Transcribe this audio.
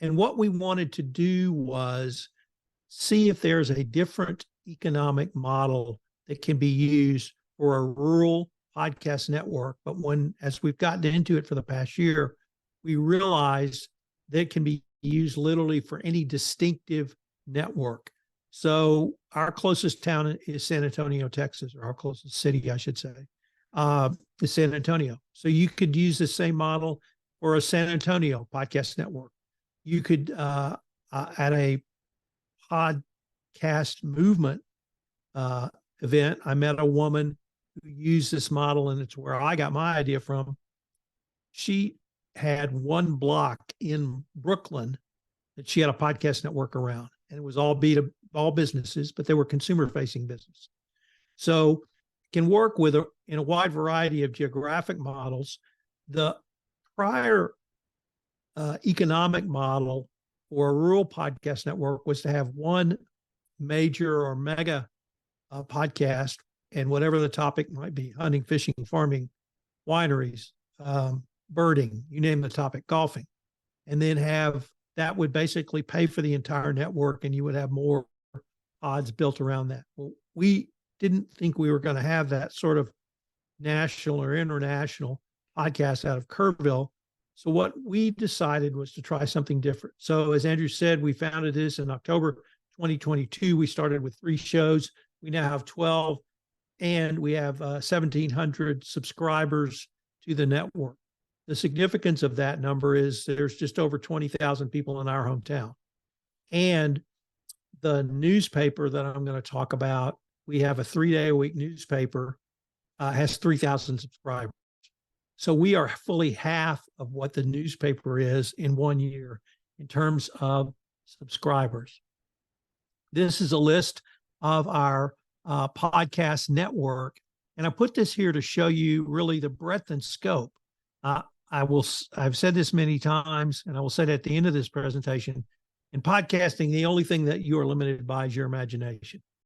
And what we wanted to do was see if there's a different economic model that can be used for a rural podcast network. But as we've gotten into it for the past year, we realized that it can be used literally for any distinctive network. So our closest town is San Antonio, Texas, or our closest city, I should say, is San Antonio. So you could use the same model for a San Antonio podcast network. You could, at a podcast movement event, I met a woman who used this model, and it's where I got my idea from. She had one block in Brooklyn that she had a podcast network around, and it was all businesses, but they were consumer-facing business. So it can work in a wide variety of geographic models. The prior economic model for a rural podcast network was to have one major or mega podcast, and whatever the topic might be, hunting, fishing, farming, wineries, birding, you name the topic, golfing, and then that would basically pay for the entire network, and you would have more pods built around that. Well, we didn't think we were going to have that sort of national or international podcast out of Kerrville. So what we decided was to try something different. So as Andrew said, we founded this in October 2022. We started with 3 shows. We now have 12, and we have 1,700 subscribers to the network. The significance of that number is there's just over 20,000 people in our hometown. And the newspaper that I'm going to talk about, we have a 3-day-a-week newspaper, has 3,000 subscribers. So we are fully half of what the newspaper is in 1 year in terms of subscribers. This is a list of our podcast network. And I put this here to show you really the breadth and scope. I've said this many times, and I will say it at the end of this presentation. In podcasting, the only thing that you are limited by is your imagination.